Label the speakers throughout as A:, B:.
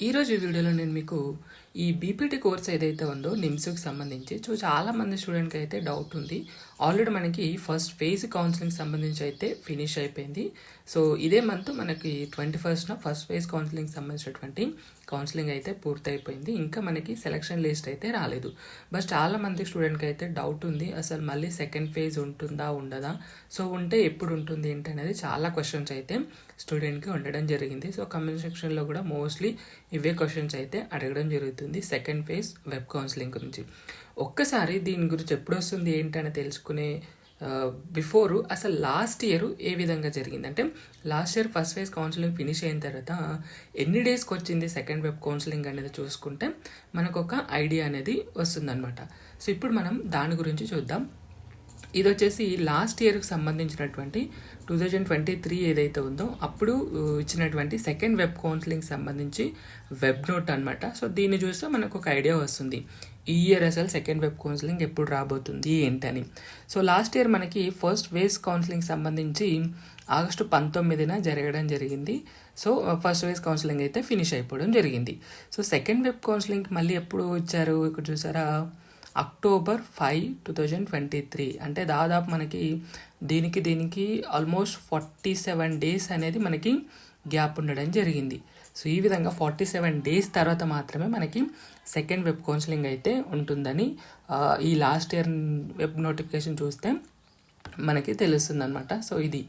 A: ఈరోజు ఈ వీడియోలో నేను మీకు ఈ బీపీటీ కోర్స్ ఏదైతే ఉందో నిమ్స్కి సంబంధించి చాలామంది స్టూడెంట్కి అయితే డౌట్ ఉంది. ఆల్రెడీ మనకి ఫస్ట్ ఫేజ్ కౌన్సిలింగ్ సంబంధించి అయితే ఫినిష్ అయిపోయింది. సో ఇదే మంత్ మనకి 21st ఫస్ట్ ఫేజ్ కౌన్సిలింగ్ సంబంధించినటువంటి కౌన్సిలింగ్ అయితే పూర్తయిపోయింది. ఇంకా మనకి సెలక్షన్ లిస్ట్ అయితే రాలేదు. బట్ చాలామంది స్టూడెంట్కి అయితే డౌట్ ఉంది, అసలు మళ్ళీ సెకండ్ ఫేజ్ ఉంటుందా ఉండదా, సో ఉంటే ఎప్పుడు ఉంటుంది ఏంటి అనేది చాలా క్వశ్చన్స్ అయితే స్టూడెంట్కి ఉండడం జరిగింది. సో కమెంట్ సెక్షన్లో కూడా మోస్ట్లీ ఇవే క్వశ్చన్స్ అయితే అడగడం జరుగుతుంది సెకండ్ ఫేజ్ వెబ్ కౌన్సిలింగ్ గురించి. ఒక్కసారి దీని గురించి ఎప్పుడు వస్తుంది ఏంటని తెలుసుకునే బిఫోర్ అసలు లాస్ట్ ఇయర్ ఏ విధంగా జరిగింది అంటే, last year first phase counselling finish అయిన తర్వాత ఎన్ని డేస్కి వచ్చింది సెకండ్ వెబ్ కౌన్సిలింగ్ అనేది చూసుకుంటే మనకు ఒక ఐడియా అనేది వస్తుందన్నమాట. సో ఇప్పుడు మనం దాని గురించి చూద్దాం. ఇది వచ్చేసి లాస్ట్ ఇయర్కి సంబంధించినటువంటి 2023 ఏదైతే ఉందో అప్పుడు ఇచ్చినటువంటి సెకండ్ వెబ్ కౌన్సిలింగ్ సంబంధించి వెబ్ నోట్ అనమాట. సో దీన్ని చూస్తే మనకు ఒక ఐడియా వస్తుంది ఈ ఇయర్ అసలు సెకండ్ వెబ్ కౌన్సిలింగ్ ఎప్పుడు రాబోతుంది ఏంటని. సో లాస్ట్ ఇయర్ మనకి ఫస్ట్ ఫేజ్ కౌన్సిలింగ్ సంబంధించి ఆగస్టు 19న జరగడం జరిగింది. సో ఫస్ట్ ఫేజ్ కౌన్సిలింగ్ అయితే ఫినిష్ అయిపోవడం జరిగింది. సో సెకండ్ వెబ్ కౌన్సిలింగ్ మళ్ళీ ఎప్పుడు ఇచ్చారు ఇక్కడ చూసారా, October 5, 2023. అంటే దాదాపు మనకి దీనికి ఆల్మోస్ట్ 47 డేస్ అనేది మనకి గ్యాప్ ఉండడం జరిగింది. సో ఈ విధంగా 47 డేస్ తర్వాత మాత్రమే మనకి సెకండ్ వెబ్ కౌన్సిలింగ్ అయితే ఉంటుందని ఈ లాస్ట్ ఇయర్ వెబ్ నోటిఫికేషన్ చూస్తే మనకి తెలుస్తుంది అనమాట. సో ఇది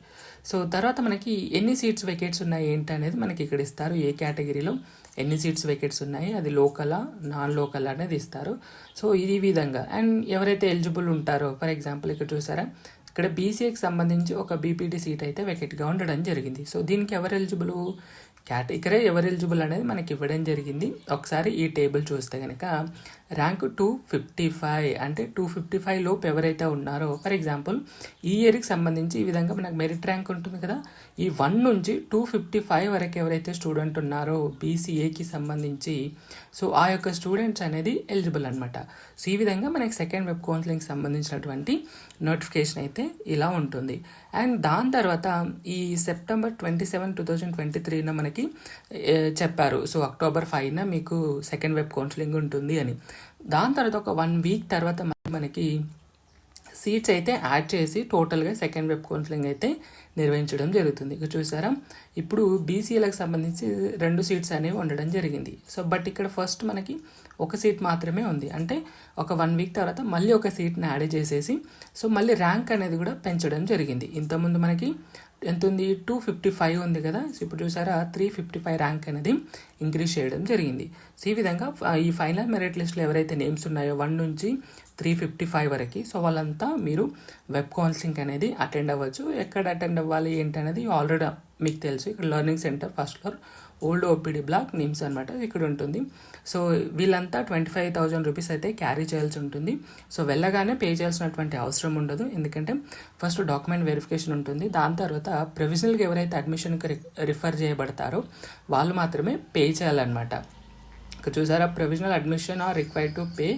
A: తర్వాత మనకి ఎన్ని సీట్స్ వెకేట్స్ ఉన్నాయి ఏంటి అనేది మనకి ఇక్కడ ఇస్తారు. ఏ కేటగిరీలో ఎన్ని సీట్స్ వెకేట్స్ ఉన్నాయి, అది లోకలా నాన్ లోకల్ అనేది ఇస్తారు. సో ఇది విధంగా అండ్ ఎవరైతే ఎలిజిబుల్ ఉంటారో, ఫర్ ఎగ్జాంపుల్ ఇక్కడ చూసారా, ఇక్కడ బీసీఏకి సంబంధించి ఒక బీపీటీ సీట్ అయితే వెకెట్గా ఉండడం జరిగింది. సో దీనికి ఎవరు ఎలిజిబుల్, కేటగిరీ ఎవరు ఎలిజిబుల్ అనేది మనకి ఇవ్వడం జరిగింది. ఒకసారి ఈ టేబుల్ చూస్తే కనుక ర్యాంక్ 255 అంటే 255 లోపు ఎవరైతే ఉన్నారో, ఫర్ ఎగ్జాంపుల్ ఈ ఇయర్కి సంబంధించి ఈ విధంగా మనకు మెరిట్ ర్యాంక్ ఉంటుంది కదా, ఈ 1 నుంచి 255 వరకు ఎవరైతే స్టూడెంట్ ఉన్నారో బీసీఏకి సంబంధించి, సో ఆ యొక్క స్టూడెంట్స్ అనేది ఎలిజిబుల్ అనమాట. సో ఈ విధంగా మనకి సెకండ్ వెబ్ కౌన్సిలింగ్ సంబంధించినటువంటి నోటిఫికేషన్ అయితే ఇలా ఉంటుంది. అండ్ దాని తర్వాత ఈ September 27, 2023 మనకి చెప్పారు. సో October 5న మీకు సెకండ్ వెబ్ కౌన్సిలింగ్ ఉంటుంది అని. దాని తర్వాత ఒక 1 వీక్ తర్వాత మనకి సీట్స్ అయితే యాడ్ చేసి టోటల్గా సెకండ్ వెబ్ కౌన్సిలింగ్ అయితే నిర్వహించడం జరుగుతుంది. ఇక చూసారా, ఇప్పుడు బీసీఏలకు సంబంధించి 2 సీట్స్ అనేవి ఉండడం జరిగింది. సో బట్ ఇక్కడ ఫస్ట్ మనకి ఒక సీట్ మాత్రమే ఉంది. అంటే ఒక 1 వీక్ తర్వాత మళ్ళీ ఒక సీట్ని యాడ్ చేసేసి సో మళ్ళీ ర్యాంక్ అనేది కూడా పెంచడం జరిగింది. ఇంతకుముందు మనకి ఎంత ఉంది, 255 ఉంది కదా, సో ఇప్పుడు చూసారా 355 ర్యాంక్ అనేది ఇంక్రీజ్ చేయడం జరిగింది. సో ఈ విధంగా ఈ ఫైనల్ మెరిట్ లిస్ట్లో ఎవరైతే నేమ్స్ ఉన్నాయో 1 నుంచి 355 వరకు, సో వాళ్ళంతా మీరు వెబ్ కౌన్సిలింగ్ అనేది అటెండ్ అవ్వచ్చు. ఎక్కడ అటెండ్ అవ్వాలి ఏంటి అనేది ఆల్రెడీ మీకు తెలుసు. ఇక్కడ learning centre first floor, old OPD block, NIMS అనమాట, ఇక్కడ ఉంటుంది. సో వీళ్ళంతా 25,000 రూపీస్ అయితే క్యారీ చేయాల్సి ఉంటుంది. సో వెళ్ళగానే పే చేయాల్సినటువంటి అవసరం ఉండదు, ఎందుకంటే ఫస్ట్ డాక్యుమెంట్ వెరిఫికేషన్ ఉంటుంది. దాని తర్వాత ప్రొవిజనల్గా ఎవరైతే అడ్మిషన్కి రిఫర్ చేయబడతారో వాళ్ళు మాత్రమే పే చేయాలన్నమాట. ఇక్కడ చూసారా, provisional admission are required to pay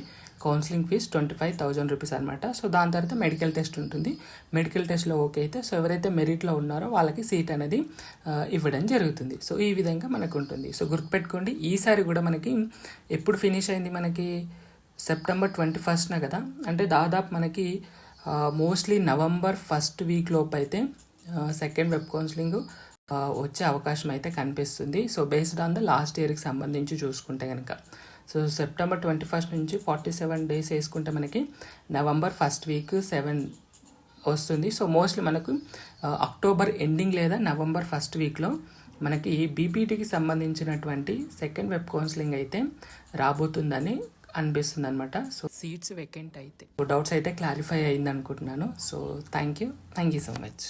A: counselling fee 25,000 rupees అనమాట. సో దాని తర్వాత మెడికల్ టెస్ట్ ఉంటుంది. మెడికల్ టెస్ట్లో ఓకే అయితే సో ఎవరైతే మెరిట్లో ఉన్నారో వాళ్ళకి సీట్ అనేది ఇవ్వడం జరుగుతుంది. సో ఈ విధంగా మనకు ఉంటుంది. సో గుర్తుపెట్టుకోండి, ఈసారి కూడా మనకి ఎప్పుడు ఫినిష్ అయింది, మనకి September 21న కదా, అంటే దాదాపు మనకి మోస్ట్లీ November 1st వీక్ లోపు అయితే సెకండ్ వెబ్ కౌన్సిలింగ్ వచ్చే అవకాశం అయితే కనిపిస్తుంది. So based on the last ఇయర్కి సంబంధించి చూసుకుంటే కనుక, సో September 21st నుంచి 47 డేస్ వేసుకుంటే మనకి November 1st వీక్ 7 వస్తుంది. సో మోస్ట్లీ మనకు అక్టోబర్ ఎండింగ్ లేదా November 1st వీక్లో మనకి బీపీటీకి సంబంధించినటువంటి సెకండ్ వెబ్ కౌన్సిలింగ్ అయితే రాబోతుందని అనిపిస్తుంది అనమాట. సో సీట్స్ వేకెంట్ అయితే డౌట్స్ అయితే క్లారిఫై అయింది అనుకుంటున్నాను. So thank you so much.